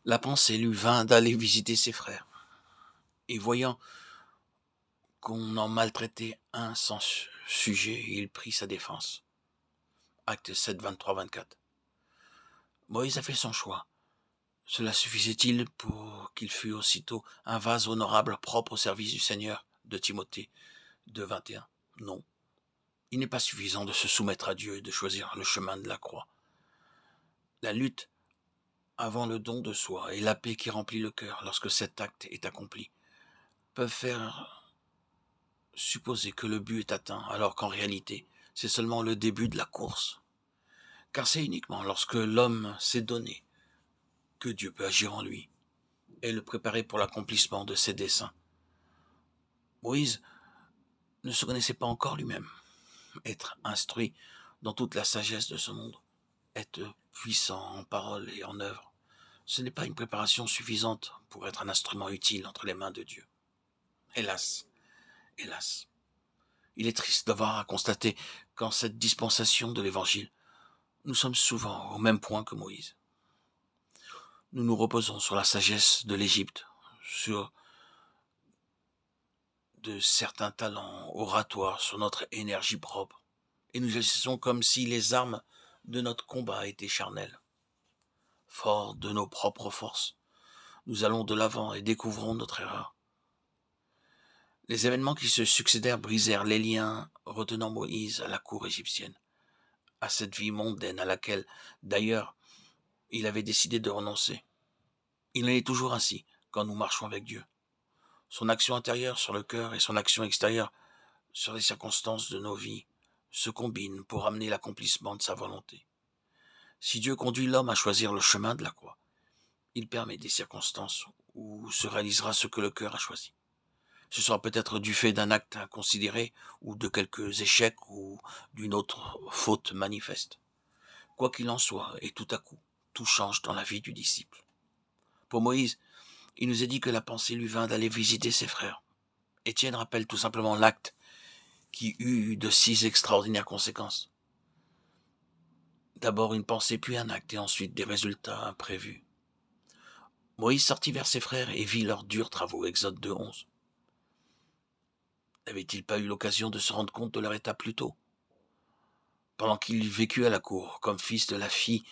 La pensée lui vint d'aller visiter ses frères, et voyant qu'on en maltraitait un sans sujet, il prit sa défense. Acte 7, 23-24. Moïse a fait son choix. Cela suffisait-il pour qu'il fût aussitôt un vase honorable propre au service du Seigneur de Timothée 2,21? Non. Il n'est pas suffisant de se soumettre à Dieu et de choisir le chemin de la croix. La lutte avant le don de soi et la paix qui remplit le cœur lorsque cet acte est accompli peuvent faire supposer que le but est atteint, alors qu'en réalité, c'est seulement le début de la course. Car c'est uniquement lorsque l'homme s'est donné que Dieu peut agir en lui et le préparer pour l'accomplissement de ses desseins. Moïse ne se connaissait pas encore lui-même. Être instruit dans toute la sagesse de ce monde, être puissant en parole et en œuvre, ce n'est pas une préparation suffisante pour être un instrument utile entre les mains de Dieu. Hélas, hélas. Il est triste d'avoir à constater qu'en cette dispensation de l'Évangile, nous sommes souvent au même point que Moïse. Nous nous reposons sur la sagesse de l'Égypte, sur de certains talents oratoires, sur notre énergie propre, et nous agissons comme si les armes de notre combat étaient charnelles. Forts de nos propres forces, nous allons de l'avant et découvrons notre erreur. Les événements qui se succédèrent brisèrent les liens retenant Moïse à la cour égyptienne, à cette vie mondaine à laquelle, d'ailleurs, il avait décidé de renoncer. Il en est toujours ainsi quand nous marchons avec Dieu. Son action intérieure sur le cœur et son action extérieure sur les circonstances de nos vies se combinent pour amener l'accomplissement de sa volonté. Si Dieu conduit l'homme à choisir le chemin de la croix, il permet des circonstances où se réalisera ce que le cœur a choisi. Ce sera peut-être du fait d'un acte inconsidéré ou de quelques échecs ou d'une autre faute manifeste. Quoi qu'il en soit, et tout à coup, tout change dans la vie du disciple. Pour Moïse, il nous est dit que la pensée lui vint d'aller visiter ses frères. Étienne rappelle tout simplement l'acte qui eut de si extraordinaires conséquences. D'abord une pensée, puis un acte, et ensuite des résultats imprévus. Moïse sortit vers ses frères et vit leurs durs travaux, Exode 2,11. N'avait-il pas eu l'occasion de se rendre compte de leur état plus tôt? Pendant qu'il vécut à la cour, comme fils de la fille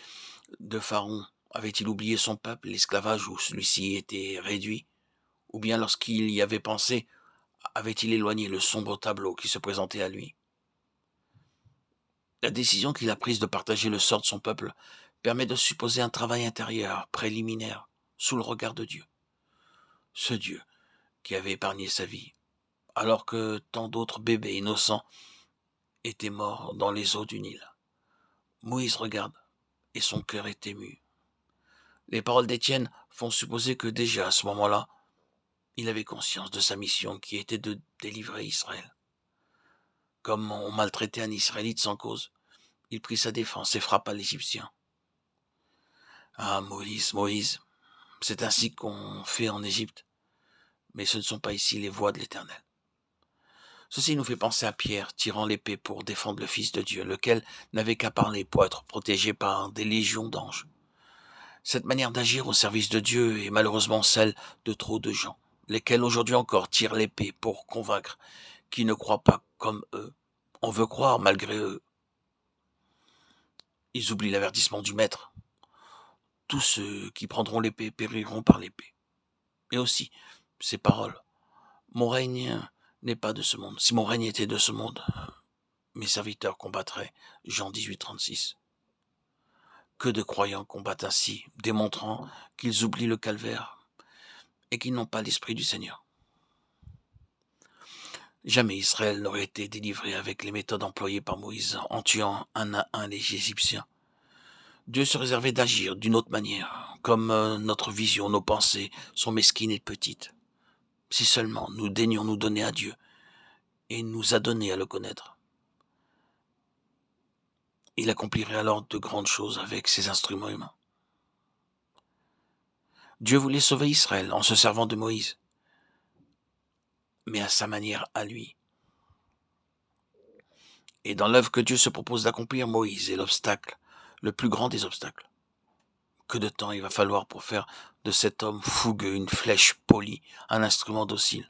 de Pharaon, avait-il oublié son peuple, l'esclavage où celui-ci était réduit? Ou bien lorsqu'il y avait pensé, avait-il éloigné le sombre tableau qui se présentait à lui? La décision qu'il a prise de partager le sort de son peuple permet de supposer un travail intérieur, préliminaire, sous le regard de Dieu. Ce Dieu qui avait épargné sa vie, alors que tant d'autres bébés innocents étaient morts dans les eaux du Nil. Moïse regarde, et son cœur est ému. Les paroles d'Étienne font supposer que déjà à ce moment-là, il avait conscience de sa mission qui était de délivrer Israël. Comme on maltraitait un Israélite sans cause, il prit sa défense et frappa l'Égyptien. Ah, Moïse, Moïse, c'est ainsi qu'on fait en Égypte, mais ce ne sont pas ici les voies de l'Éternel. Ceci nous fait penser à Pierre tirant l'épée pour défendre le Fils de Dieu, lequel n'avait qu'à parler pour être protégé par des légions d'anges. Cette manière d'agir au service de Dieu est malheureusement celle de trop de gens, lesquels aujourd'hui encore tirent l'épée pour convaincre qui ne croient pas comme eux. On veut croire malgré eux. Ils oublient l'avertissement du Maître. Tous ceux qui prendront l'épée périront par l'épée. Et aussi, ces paroles. Mon règne n'est pas de ce monde. Si mon règne était de ce monde, mes serviteurs combattraient. Jean 18, 36. Que de croyants combattent ainsi, démontrant qu'ils oublient le calvaire et qu'ils n'ont pas l'esprit du Seigneur. Jamais Israël n'aurait été délivré avec les méthodes employées par Moïse en tuant un à un les Égyptiens. Dieu se réservait d'agir d'une autre manière, comme notre vision, nos pensées sont mesquines et petites. Si seulement nous daignions nous donner à Dieu et nous adonner à le connaître. Il accomplirait alors de grandes choses avec ses instruments humains. Dieu voulait sauver Israël en se servant de Moïse, mais à sa manière à lui. Et dans l'œuvre que Dieu se propose d'accomplir, Moïse est l'obstacle, le plus grand des obstacles. Que de temps il va falloir pour faire de cet homme fougueux une flèche polie, un instrument docile.